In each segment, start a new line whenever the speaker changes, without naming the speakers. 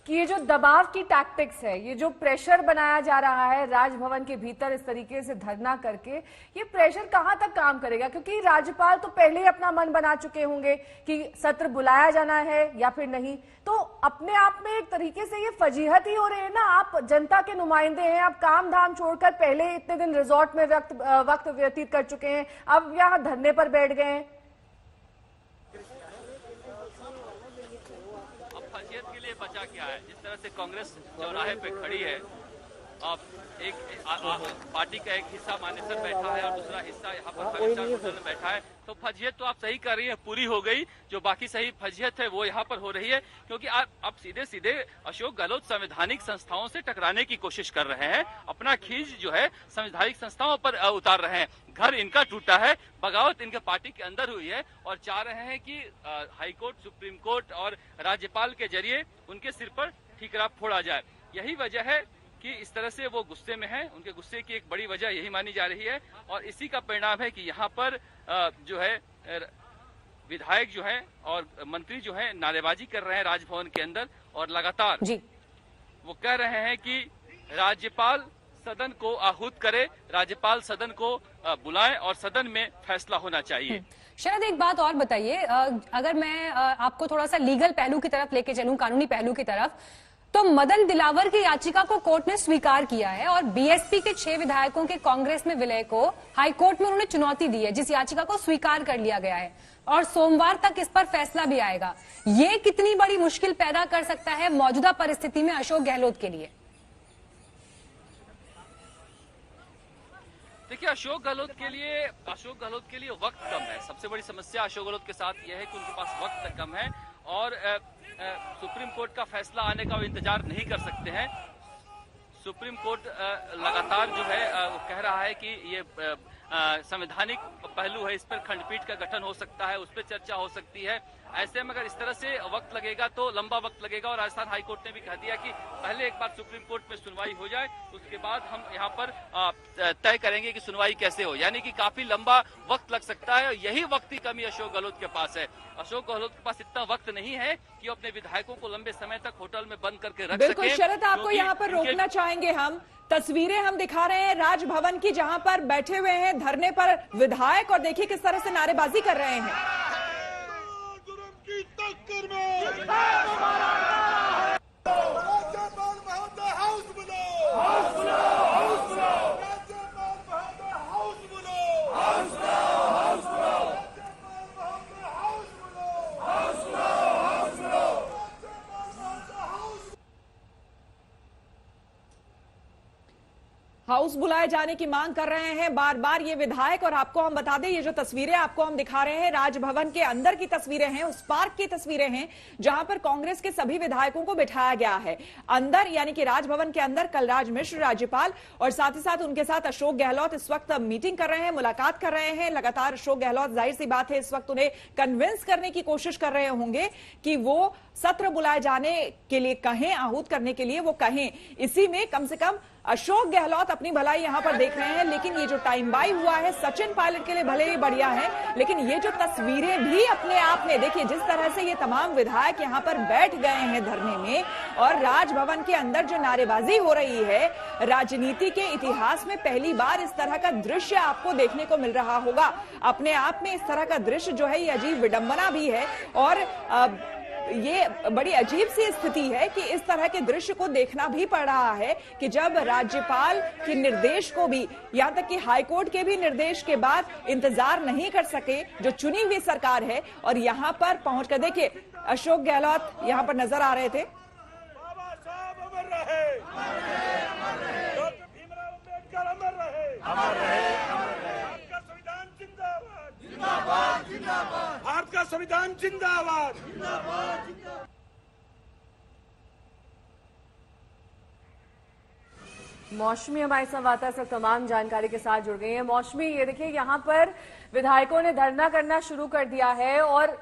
कि ये जो दबाव की टैक्टिक्स है, ये जो प्रेशर बनाया जा रहा है राजभवन के भीतर इस तरीके से धरना करके, ये प्रेशर कहां तक काम करेगा? क्योंकि राज्यपाल तो पहले ही अपना मन बना चुके होंगे कि सत्र बुलाया जाना है या फिर नहीं। तो अपने आप में एक तरीके से ये फजीहत ही हो रही है ना। आप जनता के नुमाइंदे हैं, आप काम धाम छोड़कर पहले इतने दिन रिजॉर्ट में वक्त व्यतीत कर चुके हैं, अब यहाँ धरने पर बैठ गए हैं।
बचा क्या है? जिस तरह से कांग्रेस चौराहे पे खड़ी है, अब एक पार्टी का एक हिस्सा मानेसर बैठा है और दूसरा हिस्सा यहाँ पर बैठा है, तो फजीहत तो आप सही कर रही है, पूरी हो गई। जो बाकी सही फजीहत है वो यहाँ पर हो रही है, क्योंकि आप सीधे सीधे अशोक गहलोत संवैधानिक संस्थाओं से टकराने की कोशिश कर रहे हैं, अपना खींच जो है संवैधानिक संस्थाओं पर उतार रहे हैं। घर इनका टूटा है, बगावत इनके पार्टी के अंदर हुई है और चाह रहे हैं कि हाईकोर्ट, सुप्रीम कोर्ट और राज्यपाल के जरिए उनके सिर पर ठीकरा फोड़ा जाए। यही वजह है कि इस तरह से वो गुस्से में हैं। उनके गुस्से की एक बड़ी वजह यही मानी जा रही है और इसी का परिणाम है कि यहाँ पर जो है विधायक जो है और मंत्री जो है नारेबाजी कर रहे हैं राजभवन के अंदर, और लगातार वो कह रहे हैं कि राज्यपाल सदन को आहूत करे, राज्यपाल सदन को बुलाएं और सदन में फैसला होना चाहिए।
शरद, एक बात और बताइए, अगर मैं आपको थोड़ा सा लीगल पहलू की तरफ लेके चलूं, कानूनी पहलू की तरफ, तो मदन दिलावर की याचिका को कोर्ट ने स्वीकार किया है और बीएसपी के 6 विधायकों के कांग्रेस में विलय को हाईकोर्ट में उन्होंने चुनौती दी है, जिस याचिका को स्वीकार कर लिया गया है और सोमवार तक इस पर फैसला भी आएगा। ये कितनी बड़ी मुश्किल पैदा कर सकता है मौजूदा परिस्थिति में अशोक गहलोत के लिए?
देखिए, अशोक गहलोत के लिए वक्त कम है। सबसे बड़ी समस्या अशोक गहलोत के साथ यह है कि उनके पास वक्त कम है और सुप्रीम कोर्ट का फैसला आने का वो इंतजार नहीं कर सकते हैं। सुप्रीम कोर्ट लगातार जो है वो कह रहा है कि ये संवैधानिक पहलू है, इस पर खंडपीठ का गठन हो सकता है, उस पर चर्चा हो सकती है। ऐसे में अगर इस तरह से वक्त लगेगा तो लंबा वक्त लगेगा और राजस्थान हाईकोर्ट ने भी कह दिया कि पहले एक बार सुप्रीम कोर्ट में सुनवाई हो जाए, उसके बाद हम यहाँ पर तय करेंगे कि सुनवाई कैसे हो। यानी कि काफी लंबा वक्त लग सकता है। यही वक्त की कमी अशोक गहलोत के पास है। अशोक गहलोत के पास इतना वक्त नहीं है कि अपने विधायकों को लंबे समय तक होटल में बंद करके रख सके।
बिल्कुल शरद, आपको यहाँ पर रोकना चाहेंगे हम। तस्वीरें हम दिखा रहे हैं राजभवन की, जहां पर बैठे हुए हैं धरने पर विधायक और देखिए किस तरह से नारेबाजी कर रहे हैं। हाउस बुलाए जाने की मांग कर रहे हैं बार बार ये विधायक। और आपको हम बता दें, ये जो तस्वीरें आपको हम दिखा रहे हैं राजभवन के अंदर की तस्वीरें हैं, उस पार्क की तस्वीरें हैं जहां पर कांग्रेस के सभी विधायकों को बिठाया गया है अंदर, यानी कि राजभवन के अंदर। कलराज मिश्र राज्यपाल और साथ ही साथ उनके साथ अशोक गहलोत इस वक्त मीटिंग कर रहे हैं, मुलाकात कर रहे हैं। लगातार अशोक गहलोत, जाहिर सी बात है, इस वक्त उन्हें कन्विंस करने की कोशिश कर रहे होंगे कि वो सत्र बुलाए जाने के लिए कहें, आहूत करने के लिए वो कहें। इसी में कम से कम अशोक गहलोत अपनी भलाई यहां पर देख रहे हैं। लेकिन ये जो टाइम बाई हुआ है सचिन पायलट के लिए भले ही बढ़िया है, लेकिन ये जो तस्वीरें भी अपने आप में देखिए, जिस तरह से ये तमाम विधायक यहां पर बैठ गए हैं धरने में और राजभवन के अंदर जो नारेबाजी हो रही है, राजनीति के इतिहास में पहली बार इस तरह का दृश्य आपको देखने को मिल रहा होगा। अपने आप में इस तरह का दृश्य जो है ये अजीब विडंबना भी है और ये बड़ी अजीब सी स्थिति है कि इस तरह के दृश्य को देखना भी पड़ रहा है कि जब राज्यपाल के निर्देश को भी, यहां तक कि हाईकोर्ट के भी निर्देश के बाद इंतजार नहीं कर सके जो चुनी हुई सरकार है, और यहां पर पहुंचकर देखिए अशोक गहलोत यहां पर नजर आ रहे थे।
भारत का संविधान जिंदाबाद।
मौसमी हमारे संवाददाता से तमाम जानकारी के साथ जुड़ गई है। मौसमी, ये देखिए यहाँ पर विधायकों ने धरना करना शुरू कर दिया है और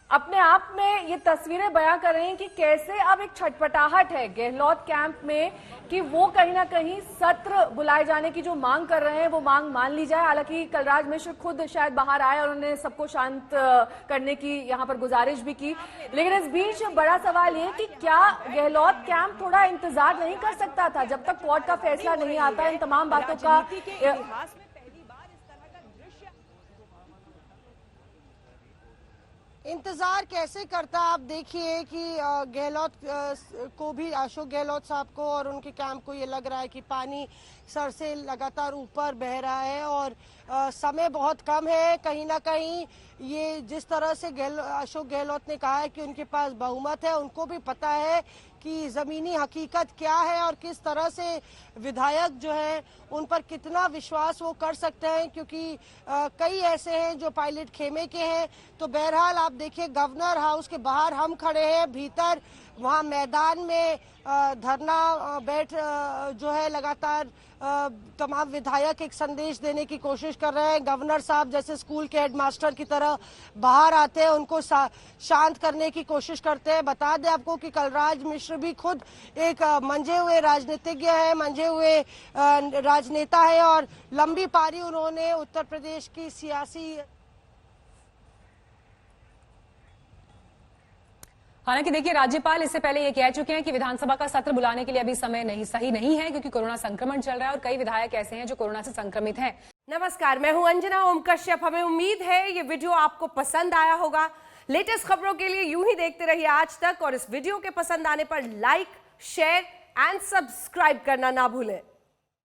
अपने आप में ये तस्वीरें बयां कर रही हैं कि कैसे अब एक छटपटाहट है गहलोत कैंप में कि वो कहीं ना कहीं सत्र बुलाए जाने की जो मांग कर रहे हैं वो मांग मान ली जाए। हालांकि कलराज मिश्र खुद शायद बाहर आए और उन्होंने सबको शांत करने की यहाँ पर गुजारिश भी की, लेकिन इस बीच बड़ा सवाल ये कि क्या गहलोत कैंप थोड़ा इंतजार नहीं कर सकता था जब तक कोर्ट का फैसला नहीं आता इन तमाम बातों का?
इतिहास में पहली बार इस तरह का दृश्य
इंतजार कैसे करता। आप देखिए कि गहलोत को भी, अशोक गहलोत साहब को और उनके कैंप को ये लग रहा है कि पानी सर से लगातार ऊपर बह रहा है और समय बहुत कम है। कहीं ना कहीं ये जिस तरह से अशोक गहलोत ने कहा है कि उनके पास बहुमत है, उनको भी पता है कि जमीनी हकीकत क्या है और किस तरह से विधायक जो है उन पर कितना विश्वास वो कर सकते हैं, क्योंकि कई ऐसे हैं जो पायलट खेमे के हैं। तो बहरहाल आप देखिए गवर्नर हाउस के बाहर हम खड़े हैं, भीतर वहाँ मैदान में धरना बैठ जो है लगातार तमाम विधायक एक संदेश देने की कोशिश कर रहे हैं। गवर्नर साहब जैसे स्कूल के हेडमास्टर की तरह बाहर आते हैं, उनको शांत करने की कोशिश करते हैं। बता दें आपको कि कलराज मिश्र भी खुद एक मंझे हुए राजनीतिज्ञ है, मंझे हुए राजनेता है और लंबी पारी उन्होंने उत्तर प्रदेश की सियासी।
हालांकि देखिए राज्यपाल इससे पहले ये कह चुके हैं कि विधानसभा का सत्र बुलाने के लिए अभी समय सही नहीं है, क्योंकि कोरोना संक्रमण चल रहा है और कई विधायक ऐसे हैं जो कोरोना से संक्रमित हैं।
नमस्कार, मैं हूं अंजना ओम कश्यप। हमें उम्मीद है ये वीडियो आपको पसंद आया होगा। लेटेस्ट खबरों के लिए यूं ही देखते रहिए आज तक और इस वीडियो के पसंद आने पर लाइक, शेयर एंड सब्सक्राइब करना ना भूलें।